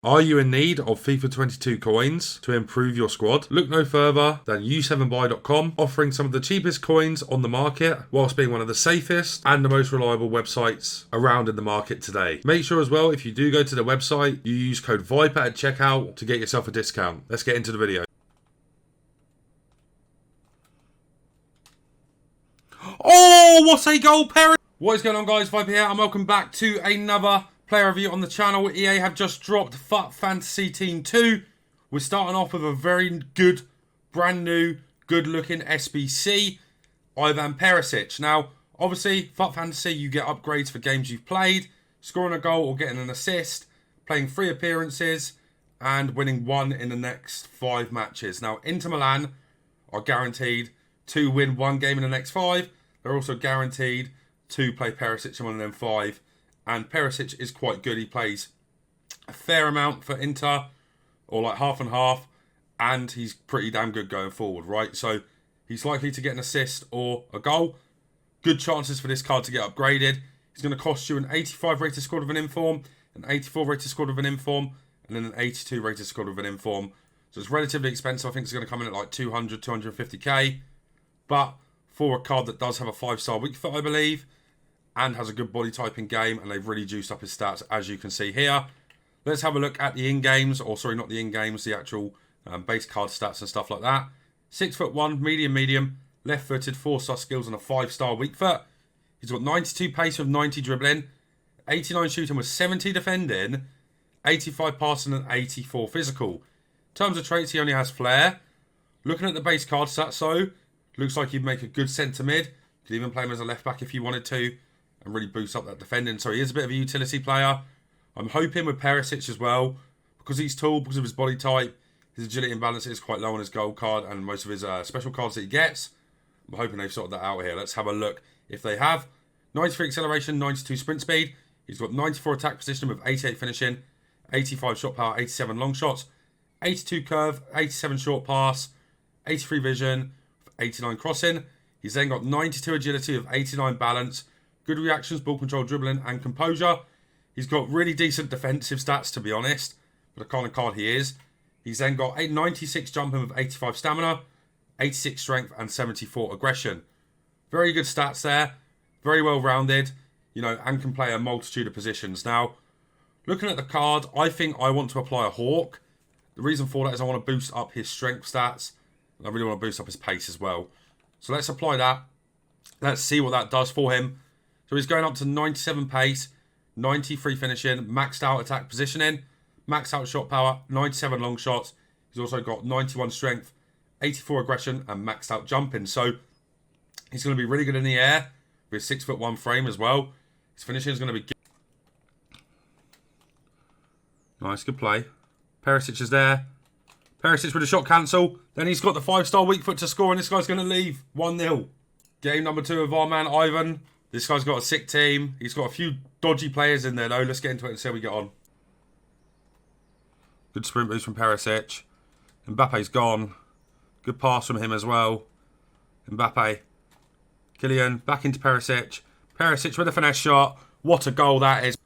Are you in need of FIFA 22 coins to improve your squad? Look no further than u7buy.com, offering some of the cheapest coins on the market whilst being one of the safest and the most reliable websites around in the market today. Make sure as well, if you do go to the website, you use code VIPER at checkout to get yourself a discount. Let's get into the video. Oh, what a goal, Perisic! What is going on, guys? Viper here, and welcome back to another player review on the channel. EA have just dropped FUT Fantasy Team 2. We're starting off with a very good, brand new, good looking SBC, Ivan Perisic. Now, obviously, FUT Fantasy, you get upgrades for games you've played, scoring a goal or getting an assist, playing 3 appearances, and winning 1 in the next 5 matches. Now, Inter Milan are guaranteed to win 1 game in the next 5. They're also guaranteed to play Perisic in 1 of them 5. And Perisic is quite good. He plays a fair amount for Inter, or like half and half, and he's pretty damn good going forward, right? So he's likely to get an assist or a goal. Good chances for this card to get upgraded. He's going to cost you an 85 rated squad with an inform, an 84 rated squad with an inform, and then an 82 rated squad with an inform. So it's relatively expensive. I think it's going to come in at like 200, 250k. But for a card that does have a 5-star weak foot, I believe, and has a good body type in game, and they've really juiced up his stats, as you can see here. Let's have a look at the in-games, or sorry, not the in-games, the actual base card stats and stuff like that. 6'1", medium, left-footed, 4-star skills and a 5-star weak foot. He's got 92 pace with 90 dribbling, 89 shooting with 70 defending, 85 passing and 84 physical. In terms of traits, he only has flair. Looking at the base card stats, so looks like he'd make a good centre mid. You could even play him as a left back if you wanted to, and really boost up that defending. So he is a bit of a utility player. I'm hoping with Perisic as well, because he's tall, because of his body type, his agility and balance is quite low on his gold card and most of his special cards that he gets. I'm hoping they've sorted that out here. Let's have a look if they have. 93 acceleration, 92 sprint speed. He's got 94 attack position with 88 finishing, 85 shot power, 87 long shots, 82 curve, 87 short pass, 83 vision, 89 crossing. He's then got 92 agility with 89 balance, good reactions, ball control, dribbling, and composure. He's got really decent defensive stats, to be honest, for the kind of card he is. He's then got 96 jumping with 85 stamina, 86 strength, and 74 aggression. Very good stats there. Very well rounded, you know, and can play a multitude of positions. Now, looking at the card, I think I want to apply a Hawk. The reason for that is I want to boost up his strength stats. I really want to boost up his pace as well. So let's apply that. Let's see what that does for him. So he's going up to 97 pace, 93 finishing, maxed out attack positioning, maxed out shot power, 97 long shots. He's also got 91 strength, 84 aggression, and maxed out jumping. So he's going to be really good in the air with 6'1" frame as well. His finishing is going to be good. Nice, good play. Perisic is there. Perisic with a shot cancel. Then he's got the 5-star weak foot to score, and this guy's going to leave 1-0. Game number 2 of our man Ivan. This guy's got a sick team. He's got a few dodgy players in there, though. Let's get into it and see how we get on. Good sprint boost from Perisic. Mbappe's gone. Good pass from him as well. Mbappe. Kylian back into Perisic. Perisic with a finesse shot. What a goal that is.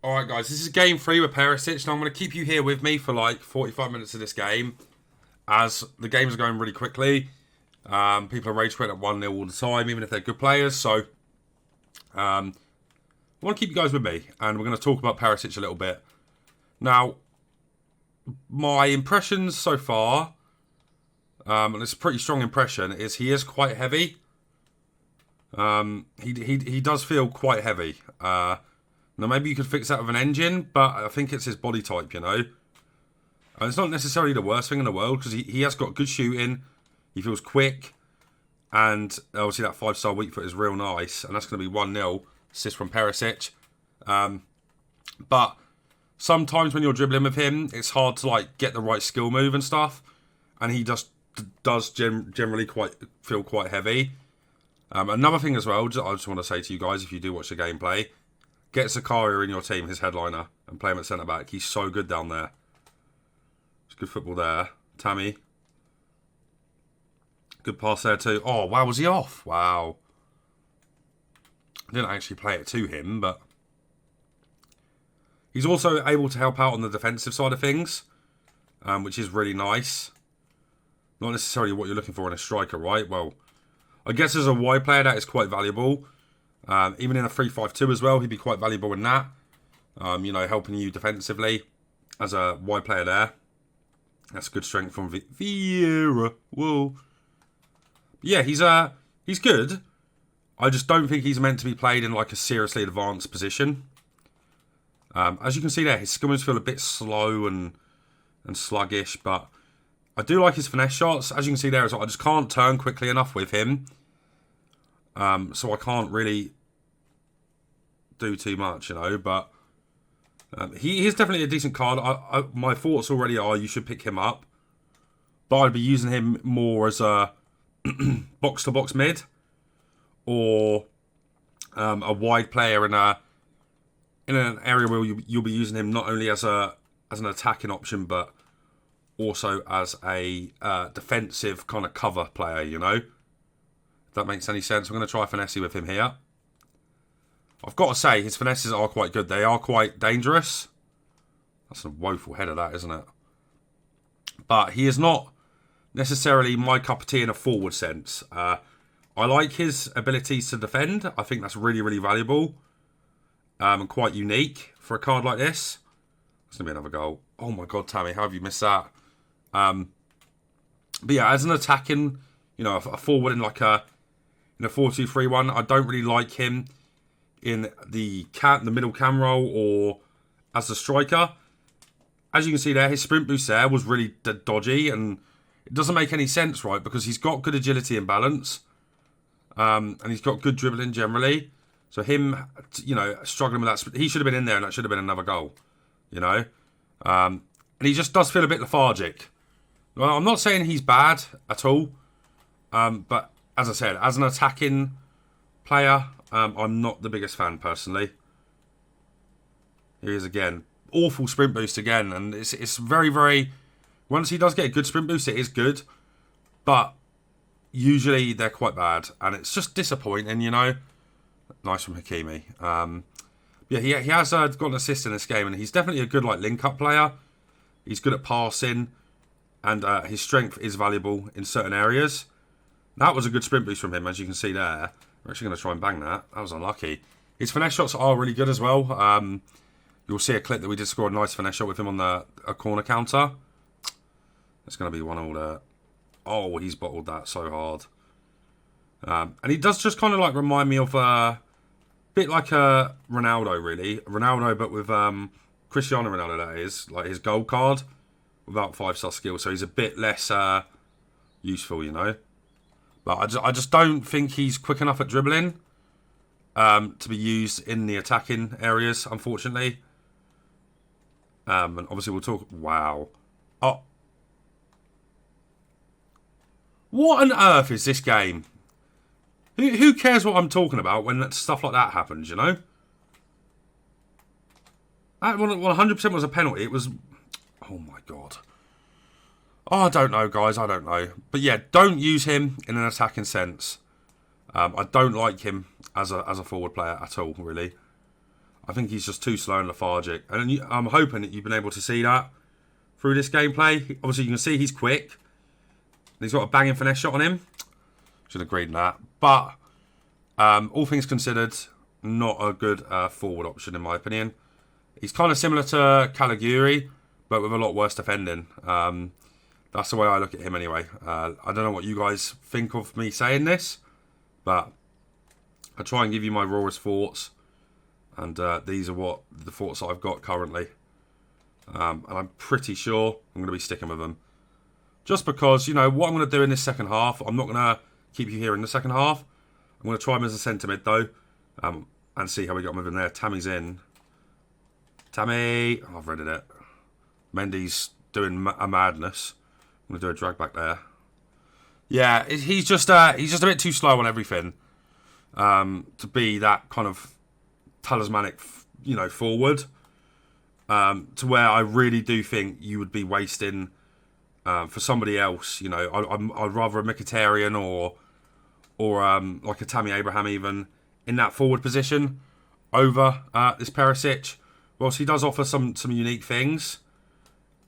Alright, guys. This is game 3 with Perisic. Now, I'm going to keep you here with me for like 45 minutes of this game, as the games are going really quickly. People are rage quitting at 1-0 all the time, even if they're good players. So, I want to keep you guys with me, and we're going to talk about Perisic a little bit. Now, my impressions so far, and it's a pretty strong impression, is he is quite heavy. He does feel quite heavy. Now, maybe you could fix that with an engine, but I think it's his body type, you know. And it's not necessarily the worst thing in the world, because he has got good shooting. He feels quick. And obviously that 5-star weak foot is real nice. And that's going to be 1-0 assist from Perisic. But sometimes when you're dribbling with him, it's hard to like get the right skill move and stuff. And he just does generally feel quite heavy. Another thing as well, I just want to say to you guys, if you do watch the gameplay, get Zakaria in your team, his headliner, and play him at centre-back. He's so good down there. It's good football there. Tammy. Good pass there too. Oh, wow, was he off? Wow. I didn't actually play it to him, but He's also able to help out on the defensive side of things, which is really nice. Not necessarily what you're looking for in a striker, right? Well, I guess as a wide player, that is quite valuable. Even in a 3-5-2 as well, he'd be quite valuable in that. You know, helping you defensively as a wide player there. That's good strength from Vieira. Whoa. Yeah, he's good. I just don't think he's meant to be played in like a seriously advanced position. As you can see there, his skill moves feel a bit slow and sluggish, but I do like his finesse shots. As you can see there as well, I just can't turn quickly enough with him. So I can't really do too much, you know, but he is definitely a decent card. My thoughts already are you should pick him up, but I'd be using him more as a box-to-box mid or a wide player in an area where you'll be using him not only as an attacking option, but also as a defensive kind of cover player, you know? If that makes any sense. I'm going to try finesse with him here. I've got to say, his finesses are quite good. They are quite dangerous. That's a woeful header, that, isn't it? But he is not necessarily my cup of tea in a forward sense. I like his abilities to defend. I think that's really, really valuable. And quite unique for a card like this. It's going to be another goal. Oh my God, Tammy, how have you missed that? But yeah, as an attacking, you know, a forward in like a 4-2-3-1, I don't really like him in the middle cam role or as a striker. As you can see there, his sprint boost there was really dodgy, and it doesn't make any sense, right? Because he's got good agility and balance, and he's got good dribbling generally. So him, you know, struggling with that, he should have been in there, and that should have been another goal, you know. And he just does feel a bit lethargic. Well, I'm not saying he's bad at all, but as I said, as an attacking player, I'm not the biggest fan personally. Here he is again. Awful sprint boost again, and it's very, very... Once he does get a good sprint boost, it is good, but usually they're quite bad, and it's just disappointing, you know. Nice from Hakimi. Yeah, he has got an assist in this game, and he's definitely a good like link-up player. He's good at passing, and his strength is valuable in certain areas. That was a good sprint boost from him, as you can see there. We're actually going to try and bang that. That was unlucky. His finesse shots are really good as well. You'll see a clip that we did score a nice finesse shot with him on a corner counter. It's going to be 1-1 there. Oh, he's bottled that so hard. And he does just kind of like remind me of a bit like a Ronaldo, really. Ronaldo, but with Cristiano Ronaldo, that is. Like his gold card without 5-star skill. So he's a bit less useful, you know. But I just don't think he's quick enough at dribbling to be used in the attacking areas, unfortunately. And obviously we'll talk... Wow. Oh. What on earth is this game? Who cares what I'm talking about when stuff like that happens, you know? That 100% was a penalty. It was... Oh my God. Oh, I don't know, guys. I don't know. But yeah, don't use him in an attacking sense. I don't like him as a forward player at all, really. I think he's just too slow and lethargic. And I'm hoping that you've been able to see that through this gameplay. Obviously, you can see he's quick. He's got a banging finesse shot on him. Should have agreed on that. But, all things considered, not a good forward option, in my opinion. He's kind of similar to Caliguri, but with a lot worse defending. That's the way I look at him anyway. I don't know what you guys think of me saying this, but I try and give you my rawest thoughts. And these are what the thoughts that I've got currently. And I'm pretty sure I'm going to be sticking with them. Just because, you know, what I'm going to do in this second half, I'm not going to keep you here in the second half. I'm going to try him as a centre mid, though, and see how we got him with him there. Tammy's in. Tammy! Oh, I've read it. Mendy's doing a madness. I'm going to do a drag back there. Yeah, he's just a bit too slow on everything to be that kind of talismanic, you know, forward. To where I really do think you would be wasting for somebody else. You know, I'd rather a Mkhitaryan or like a Tammy Abraham even in that forward position over this Perisic. whilst he does offer some unique things,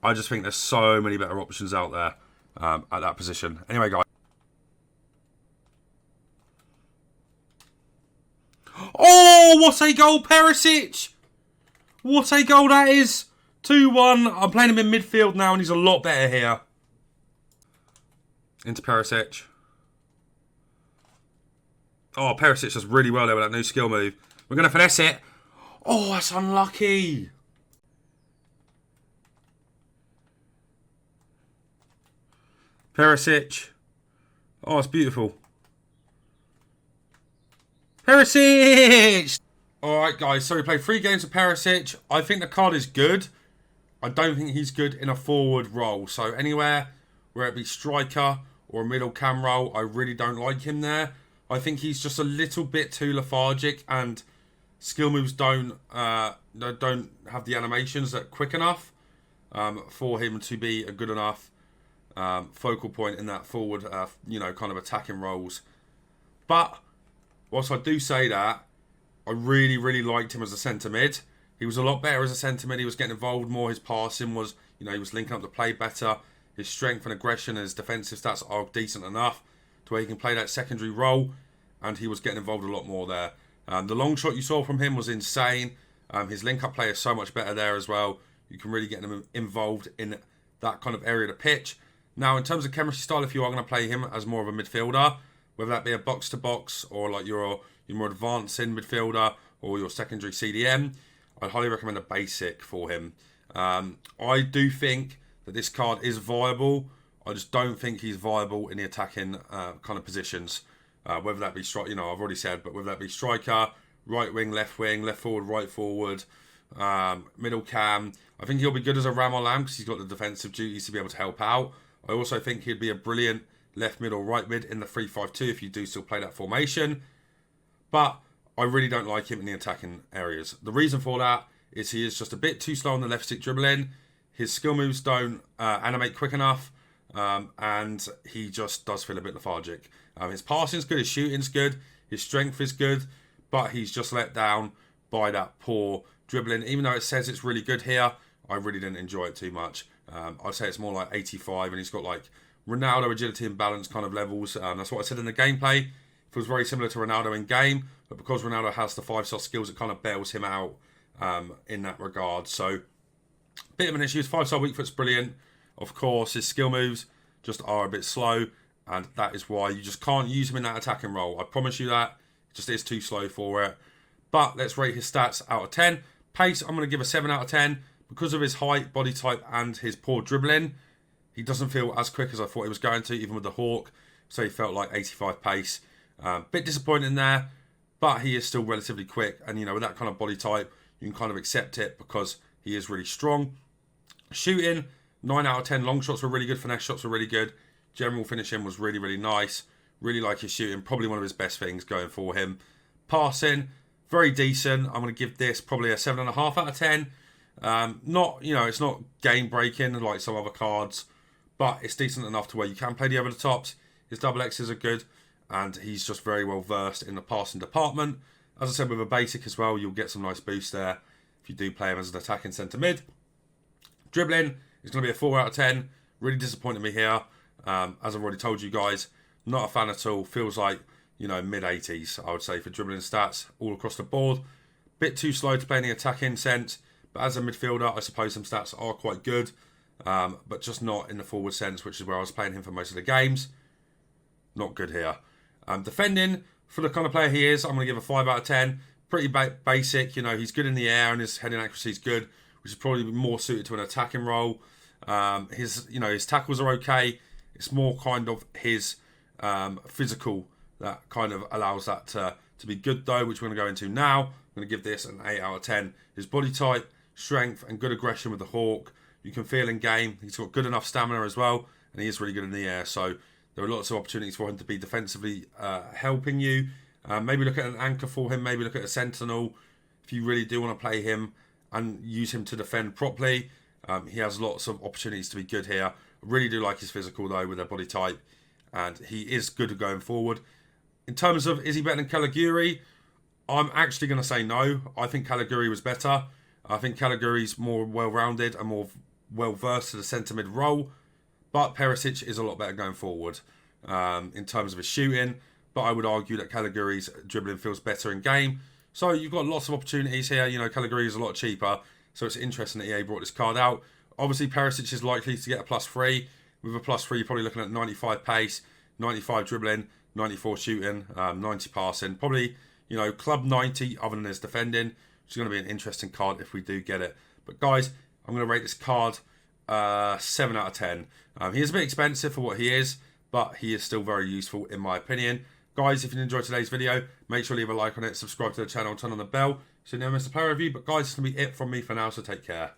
I just think there's so many better options out there at that position. Anyway, guys. Oh, what a goal, Perisic! What a goal that is! 2-1. I'm playing him in midfield now, and he's a lot better here. Into Perisic. Oh, Perisic does really well there with that new skill move. We're going to finesse it. Oh, that's unlucky. Perisic. Oh, it's beautiful. Perisic! Alright, guys. So we played 3 games of Perisic. I think the card is good. I don't think he's good in a forward role. So anywhere, where it be striker or a middle cam role, I really don't like him there. I think he's just a little bit too lethargic, and skill moves don't have the animations that quick enough for him to be a good enough focal point in that forward, kind of attacking roles. But whilst I do say that, I really, really liked him as a centre mid. He was a lot better as a centre mid. He was getting involved more. His passing was, he was linking up the play better. His strength and aggression and his defensive stats are decent enough to where he can play that secondary role, and he was getting involved a lot more there. The long shot you saw from him was insane. His link-up play is so much better there as well. You can really get him involved in that kind of area of the pitch. Now, in terms of chemistry style, if you are going to play him as more of a midfielder, whether that be a box-to-box or like your more advancing midfielder or your secondary CDM, I'd highly recommend a basic for him. I do think that this card is viable. I just don't think he's viable in the attacking kind of positions. Whether that be striker, I've already said, but whether that be striker, right wing, left forward, right forward, middle cam. I think he'll be good as a ram or lamb because he's got the defensive duties to be able to help out. I also think he'd be a brilliant left mid or right mid in the 3-5-2 if you do still play that formation. But I really don't like him in the attacking areas. The reason for that is he is just a bit too slow on the left stick dribbling. His skill moves don't animate quick enough, and he just does feel a bit lethargic. His passing's good, his shooting's good, his strength is good, but he's just let down by that poor dribbling. Even though it says it's really good here, I really didn't enjoy it too much. I'd say it's more like 85, and he's got like Ronaldo agility and balance kind of levels. That's what I said in the gameplay. It feels very similar to Ronaldo in game, but because Ronaldo has the 5-star skills, it kind of bails him out in that regard. So, bit of an issue. His 5-star weak foot's brilliant. Of course, his skill moves just are a bit slow, and that is why you just can't use him in that attacking role. I promise you that. It just is too slow for it. But let's rate his stats out of 10. Pace, I'm going to give a 7 out of 10. Because of his height, body type, and his poor dribbling, he doesn't feel as quick as I thought he was going to, even with the Hawk. So he felt like 85 pace. Bit disappointing there, but he is still relatively quick. And, with that kind of body type, you can kind of accept it because he is really strong. Shooting, 9 out of 10. Long shots were really good. Finesse shots were really good. General finishing was really, really nice. Really like his shooting. Probably one of his best things going for him. Passing, very decent. I'm going to give this probably a 7.5 out of 10. It's not game breaking like some other cards, but it's decent enough to where you can play the over the tops. His double X's are good, and he's just very well versed in the passing department. As I said, with a basic as well, you'll get some nice boosts there if you do play him as an attacking centre mid. Dribbling is going to be a 4 out of 10. Really disappointed me here. As I've already told you guys, not a fan at all. Feels like, mid 80s, I would say, for dribbling stats all across the board. Bit too slow to play in the attacking sense. But as a midfielder, I suppose some stats are quite good, but just not in the forward sense, which is where I was playing him for most of the games. Not good here. Defending, for the kind of player he is, I'm going to give a 5 out of 10. Pretty basic. He's good in the air and his heading accuracy is good, which is probably more suited to an attacking role. His tackles are okay. It's more kind of his physical that kind of allows that to be good, though, which we're going to go into now. I'm going to give this an 8 out of 10. His body type, strength and good aggression with the Hawk, you can feel in game. He's got good enough stamina as well, and he is really good in the air. So there are lots of opportunities for him to be defensively helping you. Maybe look at an anchor for him. Maybe look at a sentinel if you really do want to play him and use him to defend properly. He has lots of opportunities to be good here. I really do like his physical, though, with their body type, and he is good at going forward. In terms of, is he better than Caliguri? I'm actually going to say no. I think Caliguri was better. I think Caligari's more well-rounded and more well-versed to the centre mid role. But Perisic is a lot better going forward in terms of his shooting. But I would argue that Caligari's dribbling feels better in game. So you've got lots of opportunities here. You know, Caligari is a lot cheaper. So it's interesting that EA brought this card out. Obviously, Perisic is likely to get a +3. With a +3, you're probably looking at 95 pace, 95 dribbling, 94 shooting, 90 passing. Probably, you know, club 90 other than his defending, which is going to be an interesting card if we do get it. But guys, I'm going to rate this card 7 out of 10. He is a bit expensive for what he is, but he is still very useful in my opinion. Guys, if you enjoyed today's video, make sure to leave a like on it, subscribe to the channel, turn on the bell so you never miss a player review. But guys, it's going to be it from me for now, so take care.